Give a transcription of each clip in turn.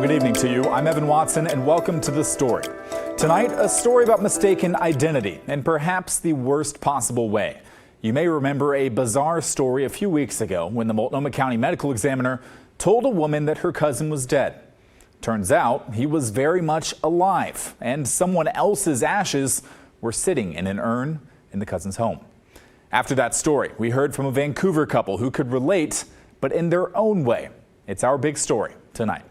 good evening to you. I'm Evan Watson, and welcome to The Story. Tonight, a story about mistaken identity in perhaps the worst possible way. You may remember a bizarre story a few weeks ago when the Multnomah County medical examiner told a woman that her cousin was dead. Turns out he was very much alive, and someone else's ashes were sitting in an urn in the cousin's home. After that story, we heard from a Vancouver couple who could relate, but in their own way. It's our big story tonight.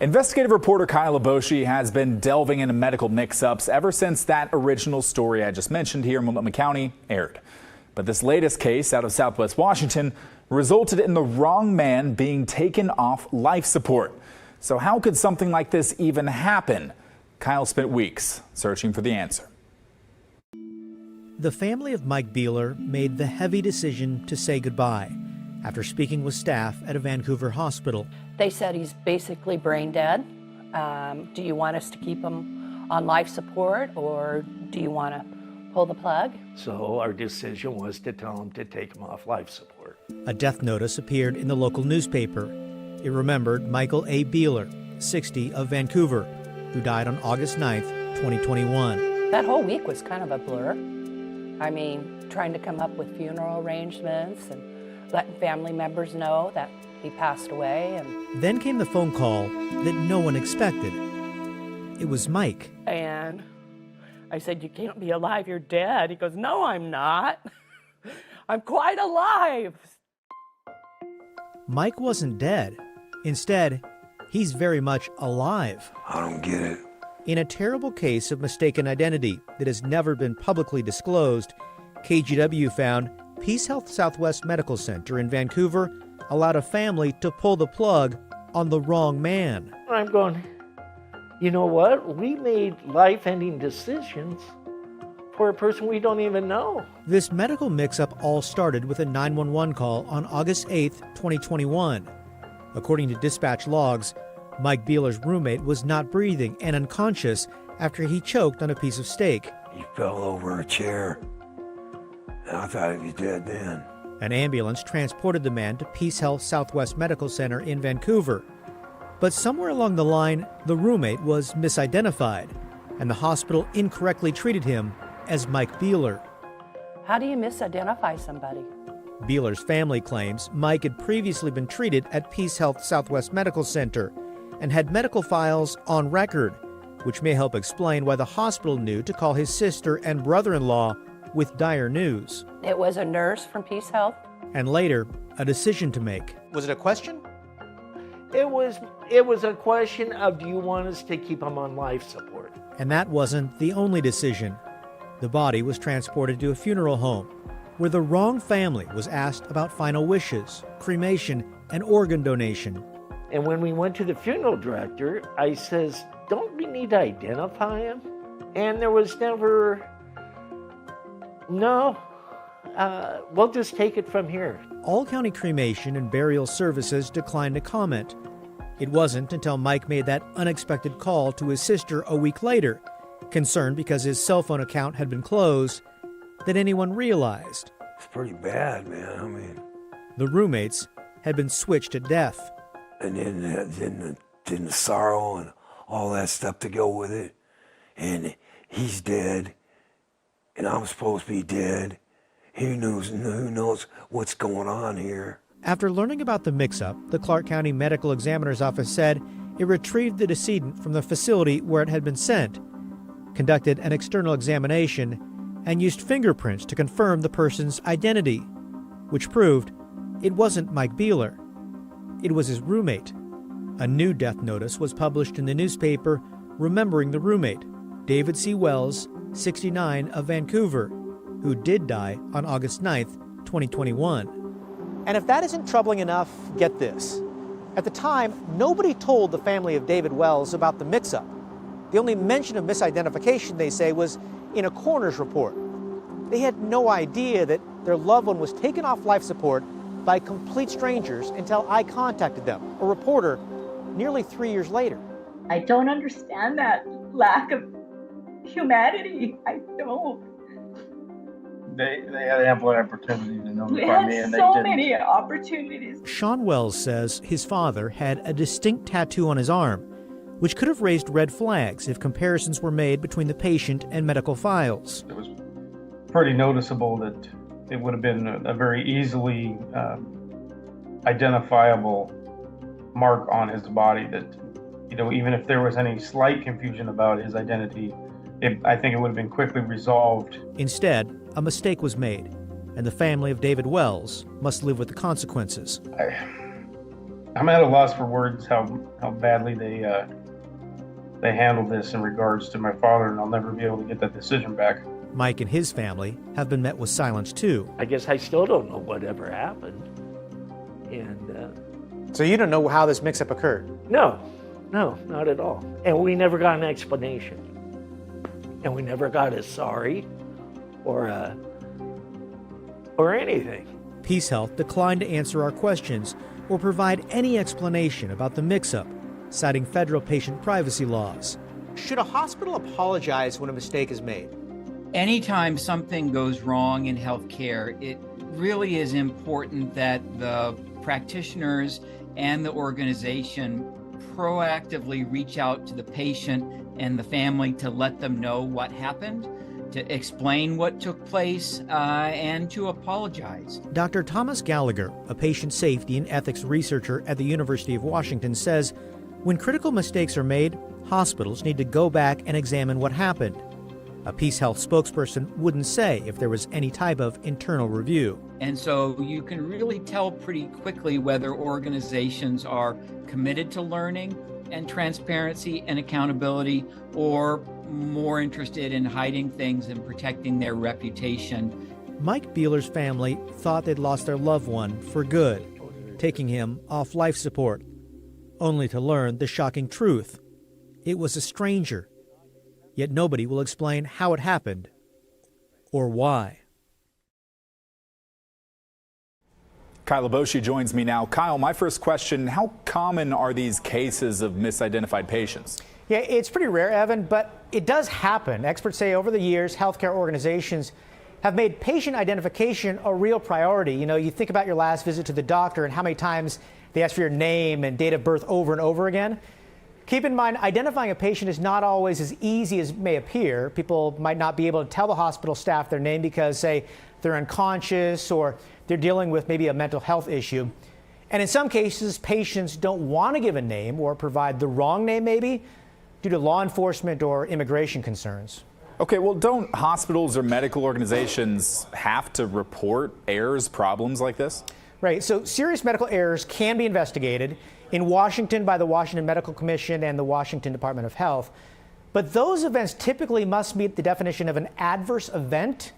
Investigative reporter Kyle Aboshi has been delving into medical mix-ups ever since that original story I just mentioned here in Multnomah County aired. But this latest case out of Southwest Washington resulted in the wrong man being taken off life support. So how could something like this even happen? Kyle spent weeks searching for the answer. The family of Mike Beehler made the heavy decision to say goodbye after speaking with staff at a Vancouver hospital. They said he's basically brain dead. Do you want us to keep him on life support, or do you want to pull the plug? So our decision was to tell him to take him off life support. A death notice appeared in the local newspaper. It remembered Michael A. Beehler, 60, of Vancouver, who died on August 9th, 2021. That whole week was kind of a blur. I mean, trying to come up with funeral arrangements and letting family members know that he passed away. And then came the phone call that no one expected. It was Mike. And I said, "You can't be alive, you're dead." He goes, "No, I'm not. I'm quite alive." Mike wasn't dead. Instead, he's very much alive. I don't get it. In a terrible case of mistaken identity that has never been publicly disclosed, KGW found PeaceHealth Southwest Medical Center in Vancouver allowed a family to pull the plug on the wrong man. I'm going, you know what? We made life-ending decisions for a person we don't even know. This medical mix-up all started with a 911 call on August 8th, 2021. According to dispatch logs, Mike Beehler's roommate was not breathing and unconscious after he choked on a piece of steak. He fell over a chair, and I thought he was dead then. An ambulance transported the man to PeaceHealth Southwest Medical Center in Vancouver. But somewhere along the line, the roommate was misidentified, and the hospital incorrectly treated him as Mike Beehler. How do you misidentify somebody? Beehler's family claims Mike had previously been treated at PeaceHealth Southwest Medical Center and had medical files on record, which may help explain why the hospital knew to call his sister and brother-in-law with dire news. It was a nurse from PeaceHealth. And later, a decision to make. Was it a question? It was a question of, do you want us to keep him on life support? And that wasn't the only decision. The body was transported to a funeral home where the wrong family was asked about final wishes, cremation, and organ donation. And when we went to the funeral director, I says, don't we need to identify him? And there was never, no, we'll just take it from here. All County Cremation and Burial Services declined to comment. It wasn't until Mike made that unexpected call to his sister a week later, concerned because his cell phone account had been closed, that anyone realized. It's pretty bad, man. I mean, the roommates had been switched at death. And then the sorrow and all that stuff to go with it. And he's dead, and I'm supposed to be dead. Who knows what's going on here? After learning about the mix-up, the Clark County Medical Examiner's Office said it retrieved the decedent from the facility where it had been sent, conducted an external examination, and used fingerprints to confirm the person's identity, which proved it wasn't Mike Beehler. It was his roommate. A new death notice was published in the newspaper remembering the roommate, David C. Wells, 69, of Vancouver, who did die on August 9th, 2021. And if that isn't troubling enough, get this. At the time, nobody told the family of David Wells about the mix-up. The only mention of misidentification, they say, was in a coroner's report. They had no idea that their loved one was taken off life support by complete strangers until I contacted them, a reporter, nearly 3 years later. I don't understand that lack of humanity. I don't. they had ample opportunity to They notify me, had and they so didn't. many opportunities. Sean Wells says his father had a distinct tattoo on his arm, which could have raised red flags if comparisons were made between the patient and medical files. It was pretty noticeable that it would have been a very easily identifiable mark on his body that, even if there was any slight confusion about his identity, I think it would have been quickly resolved. Instead, a mistake was made, and the family of David Wells must live with the consequences. I'm at a loss for words how badly they handled this in regards to my father, and I'll never be able to get that decision back. Mike and his family have been met with silence too. I guess I still don't know whatever happened. And So you don't know how this mix-up occurred? no, not at all. And we never got an explanation. And we never got a sorry or anything. PeaceHealth declined to answer our questions or provide any explanation about the mix-up, citing federal patient privacy laws. Should a hospital apologize when a mistake is made? Anytime something goes wrong in healthcare, it really is important that the practitioners and the organization proactively reach out to the patient and the family to let them know what happened, to explain what took place, and to apologize. Dr. Thomas Gallagher, a patient safety and ethics researcher at the University of Washington, says when critical mistakes are made, hospitals need to go back and examine what happened. A PeaceHealth spokesperson wouldn't say if there was any type of internal review. And so you can really tell pretty quickly whether organizations are committed to learning and transparency and accountability, or more interested in hiding things and protecting their reputation. Mike Beehler's family thought they'd lost their loved one for good, taking him off life support, only to learn the shocking truth. It was a stranger, yet nobody will explain how it happened or why. Kyle Aboshi joins me now. Kyle, my first question, how common are these cases of misidentified patients? Yeah, it's pretty rare, Evan, but it does happen. Experts say over the years, healthcare organizations have made patient identification a real priority. You think about your last visit to the doctor and how many times they ask for your name and date of birth over and over again. Keep in mind, identifying a patient is not always as easy as it may appear. People might not be able to tell the hospital staff their name because, say, they're unconscious or they're dealing with maybe a mental health issue. And in some cases, patients don't want to give a name or provide the wrong name maybe due to law enforcement or immigration concerns. Okay, well, don't hospitals or medical organizations have to report errors, problems like this? Right, so serious medical errors can be investigated in Washington by the Washington Medical Commission and the Washington Department of Health. But those events typically must meet the definition of an adverse event.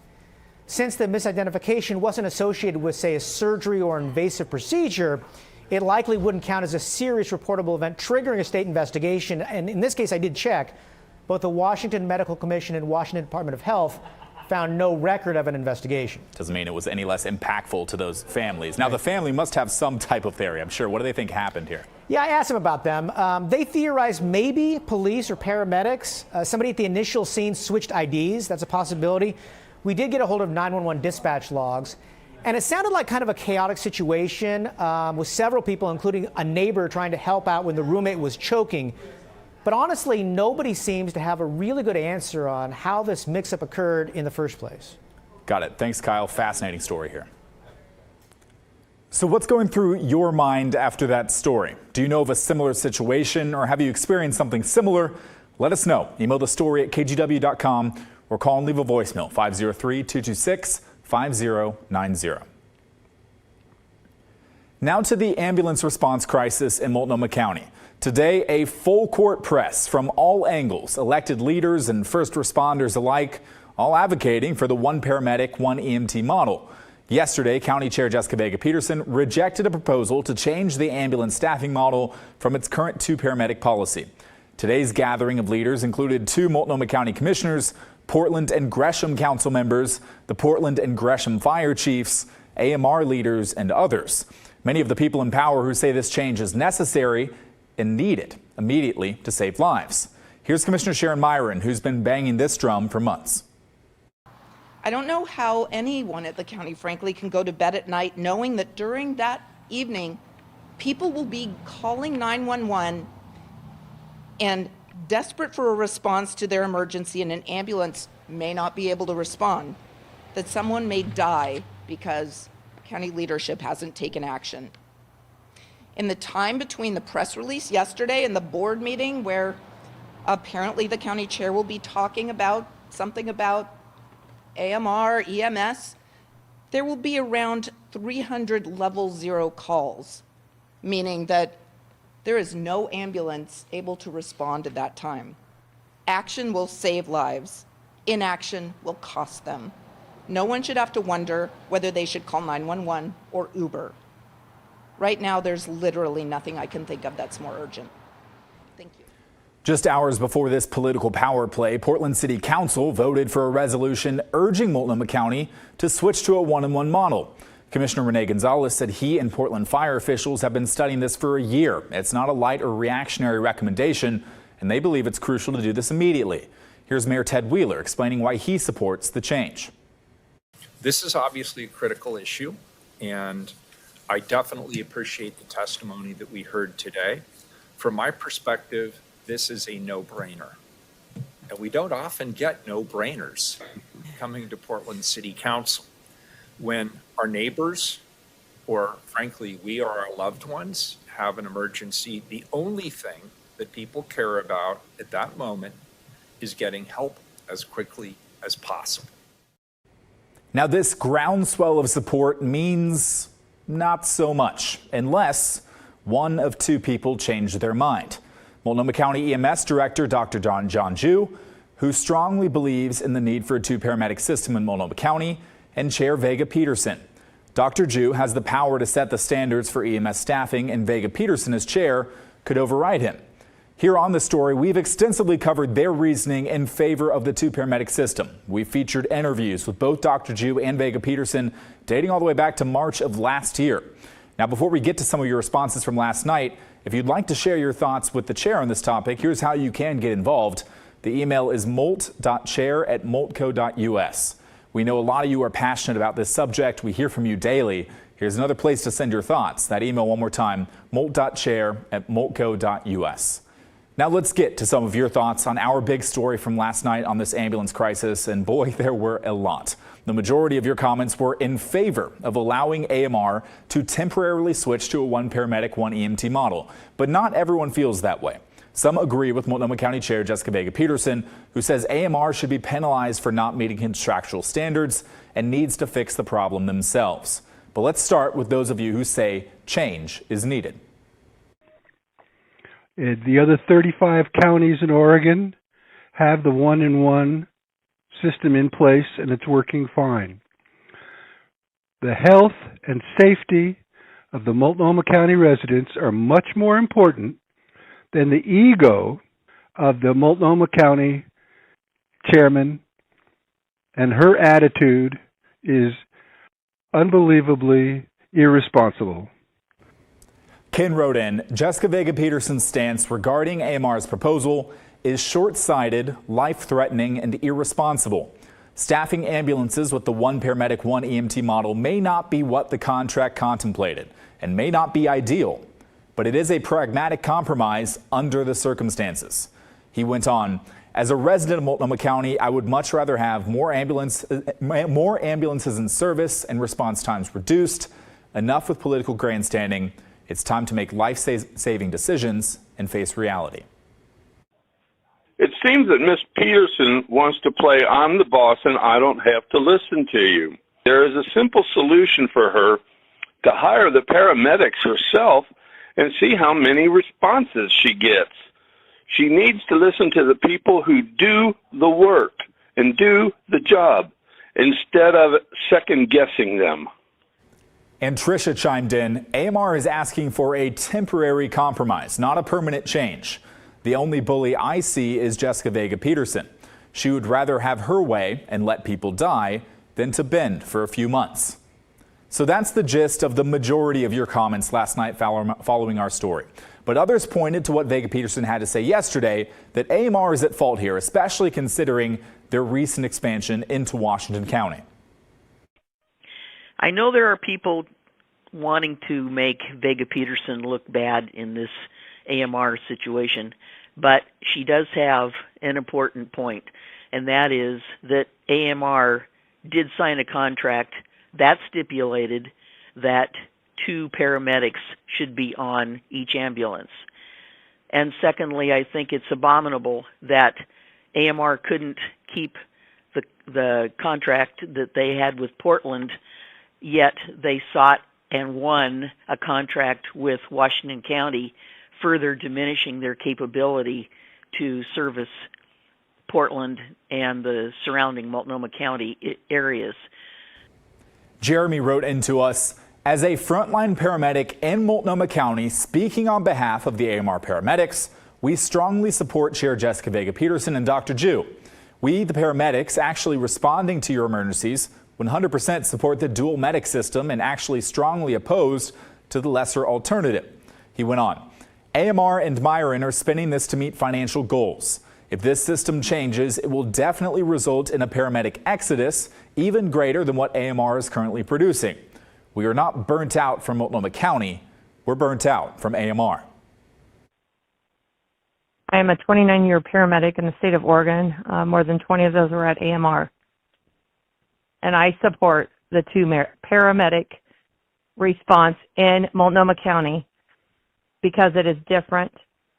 Since the misidentification wasn't associated with, say, a surgery or invasive procedure, it likely wouldn't count as a serious reportable event triggering a state investigation. And in this case, I did check. Both the Washington Medical Commission and Washington Department of Health found no record of an investigation. Doesn't mean it was any less impactful to those families. Now, the family must have some type of theory, I'm sure. What do they think happened here? Yeah, I asked them about them. They theorized maybe police or paramedics. Somebody at the initial scene switched IDs. That's a possibility. We did get a hold of 911 dispatch logs, and it sounded like kind of a chaotic situation with several people, including a neighbor, trying to help out when the roommate was choking. But honestly, nobody seems to have a really good answer on how this mix-up occurred in the first place. Got it. Thanks, Kyle. Fascinating story here. So what's going through your mind after that story? Do you know of a similar situation, or have you experienced something similar? Let us know. Email the story at kgw.com or call and leave a voicemail, 503-226-5090. Now to the ambulance response crisis in Multnomah County. Today, a full court press from all angles, elected leaders and first responders alike, all advocating for the one paramedic, one EMT model. Yesterday, County Chair Jessica Vega-Peterson rejected a proposal to change the ambulance staffing model from its current two paramedic policy. Today's gathering of leaders included two Multnomah County commissioners, Portland and Gresham council members, the Portland and Gresham fire chiefs, AMR leaders, and others. Many of the people in power who say this change is necessary and need it immediately to save lives. Here's Commissioner Sharon Myron, who's been banging this drum for months. I don't know how anyone at the county, frankly, can go to bed at night knowing that during that evening, people will be calling 911 and desperate for a response to their emergency, and an ambulance may not be able to respond, that someone may die because county leadership hasn't taken action. In the time between the press release yesterday and the board meeting, where apparently the county chair will be talking about something about AMR, EMS, there will be around 300 level 0 calls, meaning that there is no ambulance able to respond at that time. Action will save lives. Inaction will cost them. No one should have to wonder whether they should call 911 or Uber. Right now, there's literally nothing I can think of that's more urgent. Thank you. Just hours before this political power play, Portland City Council voted for a resolution urging Multnomah County to switch to a one-on-one model. Commissioner Rene Gonzalez said he and Portland fire officials have been studying this for a year. It's not a light or reactionary recommendation, and they believe it's crucial to do this immediately. Here's Mayor Ted Wheeler explaining why he supports the change. This is obviously a critical issue, and I definitely appreciate the testimony that we heard today. From my perspective, this is a no-brainer. And we don't often get no-brainers coming to Portland City Council. When our neighbors, or frankly, we or our loved ones have an emergency, the only thing that people care about at that moment is getting help as quickly as possible. Now, this groundswell of support means not so much, unless one of two people change their mind. Multnomah County EMS Director Dr. John Jew, who strongly believes in the need for a 2-paramedic system in Multnomah County, and Chair Vega Peterson. Dr. Jew has the power to set the standards for EMS staffing, and Vega Peterson, as chair, could override him. Here on The Story, we've extensively covered their reasoning in favor of the 2-paramedic system. We've featured interviews with both Dr. Jew and Vega Peterson dating all the way back to March of last year. Now, before we get to some of your responses from last night, if you'd like to share your thoughts with the chair on this topic, here's how you can get involved. The email is molt.chair@moltco.us. We know a lot of you are passionate about this subject. We hear from you daily. Here's another place to send your thoughts. That email one more time, molt.chair@moltco.us. Now let's get to some of your thoughts on our big story from last night on this ambulance crisis, and boy, there were a lot. The majority of your comments were in favor of allowing AMR to temporarily switch to a 1-paramedic, 1-EMT model, but not everyone feels that way. Some agree with Multnomah County Chair Jessica Vega Peterson, who says AMR should be penalized for not meeting contractual standards and needs to fix the problem themselves. But let's start with those of you who say change is needed. The other 35 counties in Oregon have the 1-in-1 system in place, and it's working fine. The health and safety of the Multnomah County residents are much more important than the ego of the Multnomah County chairman, and her attitude is unbelievably irresponsible. Ken wrote in, Jessica Vega Peterson's stance regarding AMR's proposal is short-sighted, life-threatening, and irresponsible. Staffing ambulances with the 1-paramedic, 1-EMT model may not be what the contract contemplated and may not be ideal, but it is a pragmatic compromise under the circumstances. He went on, as a resident of Multnomah County, I would much rather have more ambulances in service and response times reduced. Enough with political grandstanding. It's time to make life-saving decisions and face reality. It seems that Miss Peterson wants to play I'm the boss and I don't have to listen to you. There is a simple solution for her to hire the paramedics herself and see how many responses she gets. She needs to listen to the people who do the work and do the job instead of second-guessing them. And Tricia chimed in, AMR is asking for a temporary compromise, not a permanent change. The only bully I see is Jessica Vega Peterson. She would rather have her way and let people die than to bend for a few months. So that's the gist of the majority of your comments last night following our story. But others pointed to what Vega Peterson had to say yesterday, that AMR is at fault here, especially considering their recent expansion into Washington County. I know there are people wanting to make Vega Peterson look bad in this AMR situation, but she does have an important point, and that is that AMR did sign a contract that stipulated that 2 paramedics should be on each ambulance. And secondly, I think it's abominable that AMR couldn't keep the contract that they had with Portland, yet they sought and won a contract with Washington County, further diminishing their capability to service Portland and the surrounding Multnomah County areas. Jeremy wrote into us, as a frontline paramedic in Multnomah County, speaking on behalf of the AMR paramedics, we strongly support Chair Jessica Vega Peterson and Dr. Jew. We, the paramedics, actually responding to your emergencies, 100% support the dual medic system and actually strongly opposed to the lesser alternative. He went on, AMR and Myron are spending this to meet financial goals. If this system changes, it will definitely result in a paramedic exodus, even greater than what AMR is currently producing. We are not burnt out from Multnomah County. We're burnt out from AMR. I am a 29-year paramedic in the state of Oregon. More than 20 of those were at AMR. And I support the 2 paramedic response in Multnomah County because it is different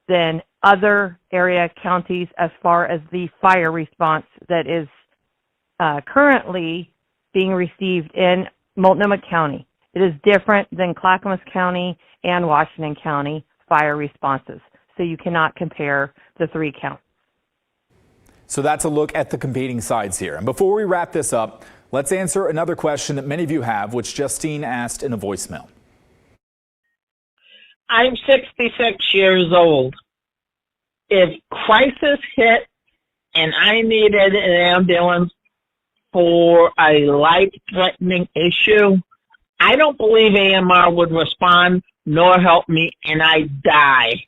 than other area counties as far as the fire response that is currently being received in Multnomah County. It is different than Clackamas County and Washington County fire responses. So you cannot compare the 3 counties. So that's a look at the competing sides here. And before we wrap this up, let's answer another question that many of you have, which Justine asked in a voicemail. I'm 66 years old. If crisis hit and I needed an ambulance for a life-threatening issue, I don't believe AMR would respond nor help me, and I die.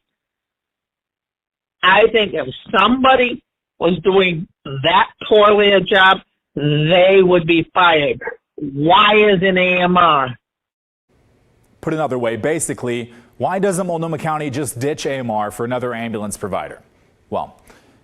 I think if somebody was doing that poorly a job, they would be fired. Why isn't AMR? Put another way, basically, why doesn't Multnomah County just ditch AMR for another ambulance provider? Well,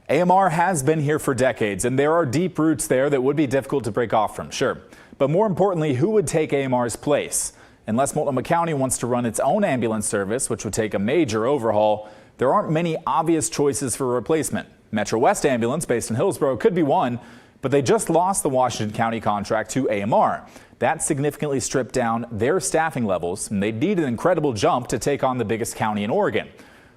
AMR has been here for decades, and there are deep roots there that would be difficult to break off from, sure. But more importantly, who would take AMR's place? Unless Multnomah County wants to run its own ambulance service, which would take a major overhaul, there aren't many obvious choices for a replacement. Metro West Ambulance, based in Hillsborough, could be one, but they just lost the Washington County contract to AMR. That significantly stripped down their staffing levels, and they need an incredible jump to take on the biggest county in Oregon.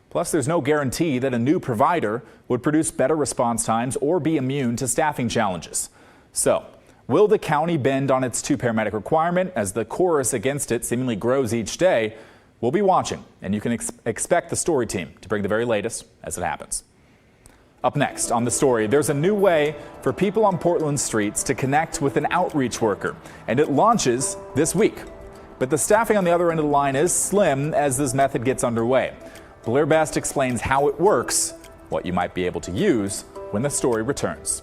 Plus, there's no guarantee that a new provider would produce better response times or be immune to staffing challenges. So, will the county bend on its 2 paramedic requirement as the chorus against it seemingly grows each day? We'll be watching, and you can expect the story team to bring the very latest as it happens. Up next on The Story, there's a new way for people on Portland streets to connect with an outreach worker, and it launches this week. But the staffing on the other end of the line is slim as this method gets underway. Blair Best explains how it works, what you might be able to use when The Story returns.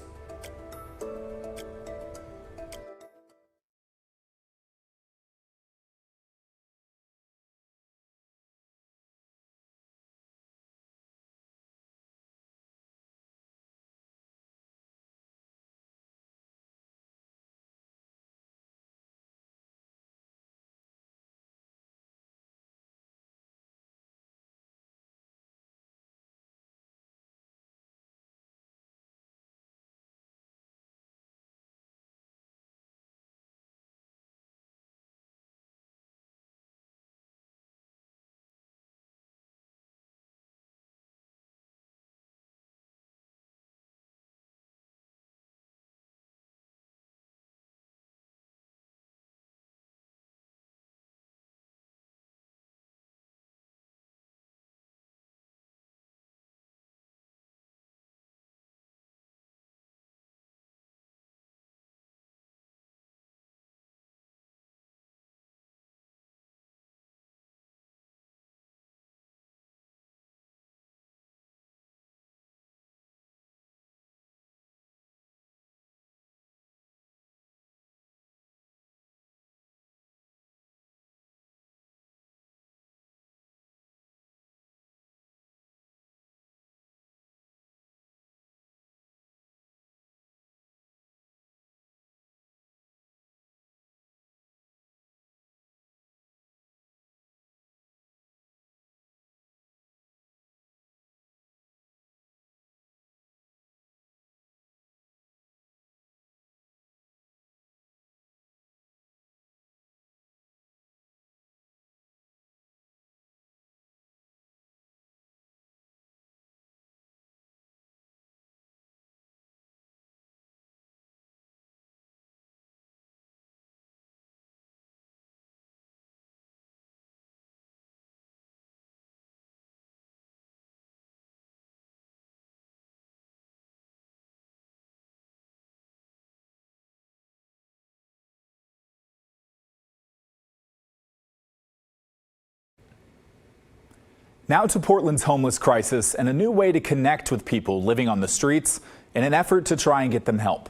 Now to Portland's homeless crisis and a new way to connect with people living on the streets in an effort to try and get them help.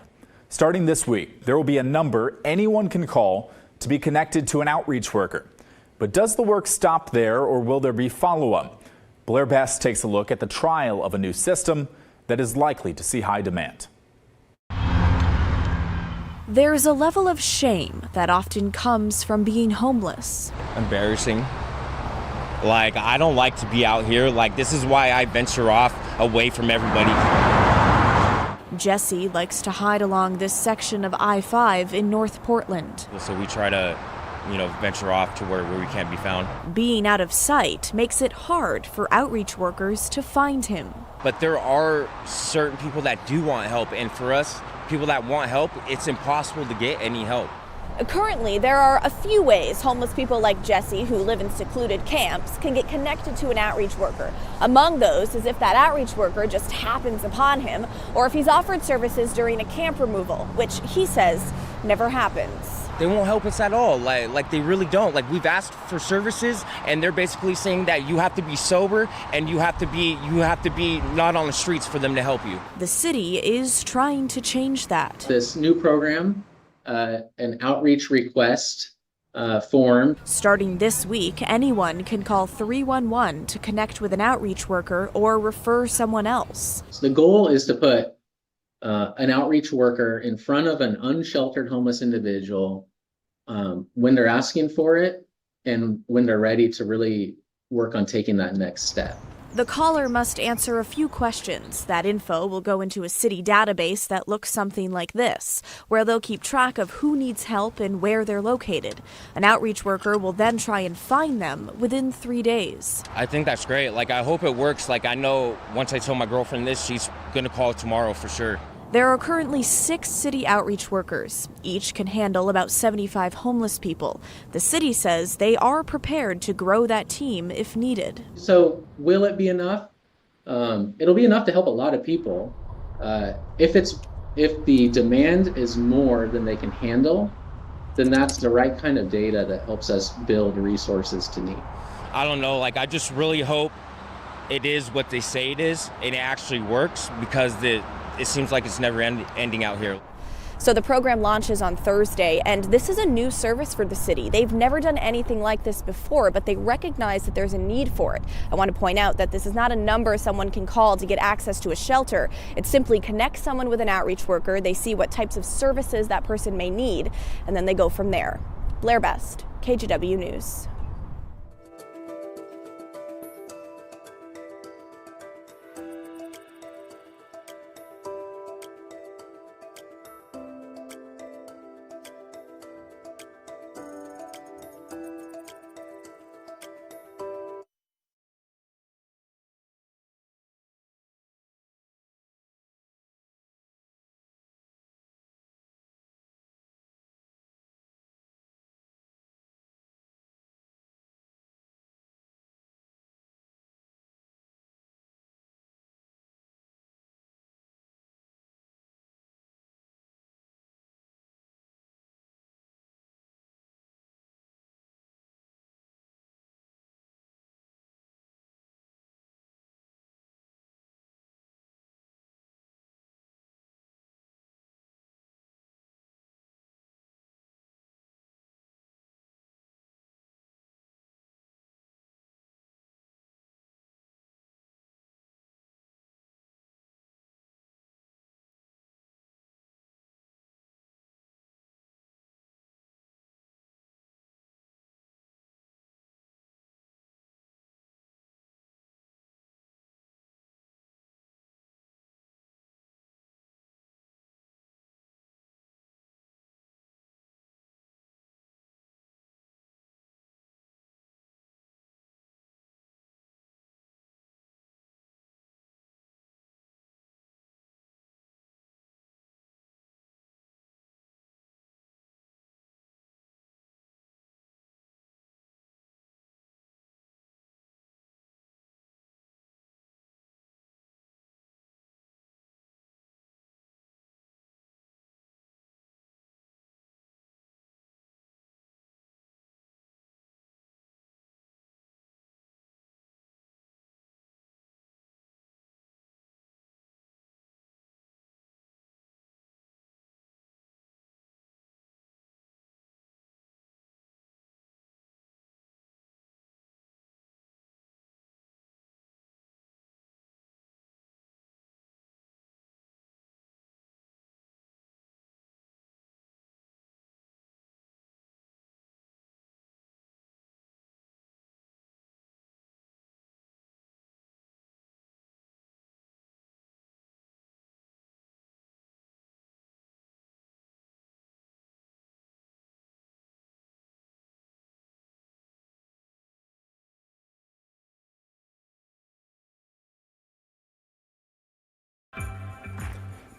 Starting this week, there will be a number anyone can call to be connected to an outreach worker. But does the work stop there, or will there be follow-up? Blair Best takes a look at the trial of a new system that is likely to see high demand. There's a level of shame that often comes from being homeless. Embarrassing. Like, I don't like to be out here. Like, this is why I venture off away from everybody. Jesse likes to hide along this section of I-5 in North Portland. So we try to, venture off to where we can't be found. Being out of sight makes it hard for outreach workers to find him. But there are certain people that do want help, and for us, people that want help, it's impossible to get any help. Currently, there are a few ways homeless people like Jesse, who live in secluded camps, can get connected to an outreach worker. Among those is if that outreach worker just happens upon him, or if he's offered services during a camp removal, which he says never happens. They won't help us at all. Like they really don't. Like, we've asked for services, and they're basically saying that you have to be sober and you have to be not on the streets for them to help you. The city is trying to change that. This new program, an outreach request form. Starting this week, anyone can call 311 to connect with an outreach worker or refer someone else. So the goal is to put an outreach worker in front of an unsheltered homeless individual when they're asking for it and when they're ready to really work on taking that next step. The caller must answer a few questions. That info will go into a city database that looks something like this, where they'll keep track of who needs help and where they're located. An outreach worker will then try and find them within 3 days. I think that's great. Like, I hope it works. Like, I know once I tell my girlfriend this, she's going to call tomorrow for sure. There are currently 6 city outreach workers. Each can handle about 75 homeless people. The city says they are prepared to grow that team if needed. So will it be enough? It'll be enough to help a lot of people. If the demand is more than they can handle, then that's the right kind of data that helps us build resources to need. I don't know. Like, I just really hope it is what they say it is and it actually works, because it seems like it's never ending out here. So the program launches on Thursday, and this is a new service for the city. They've never done anything like this before, but they recognize that there's a need for it. I want to point out that this is not a number someone can call to get access to a shelter. It simply connects someone with an outreach worker. They see what types of services that person may need, and then they go from there. Blair Best, KGW News.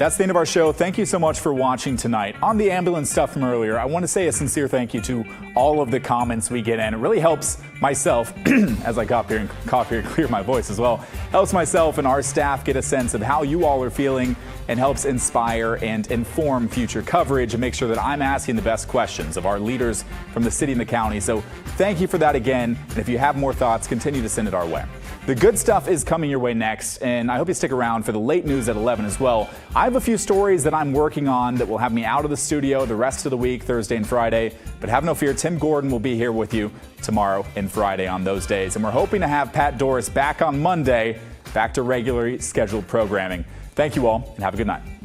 That's the end of our show. Thank you so much for watching tonight. On the ambulance stuff from earlier, I want to say a sincere thank you to all of the comments we get in. It really helps myself, as I cough here and clear my voice as well, helps myself and our staff get a sense of how you all are feeling and helps inspire and inform future coverage and make sure that I'm asking the best questions of our leaders from the city and the county. So thank you for that again. And if you have more thoughts, continue to send it our way. The good stuff is coming your way next, and I hope you stick around for the late news at 11 as well. I have a few stories that I'm working on that will have me out of the studio the rest of the week, Thursday and Friday. But have no fear, Tim Gordon will be here with you tomorrow and Friday on those days. And we're hoping to have Pat Doris back on Monday, back to regularly scheduled programming. Thank you all, and have a good night.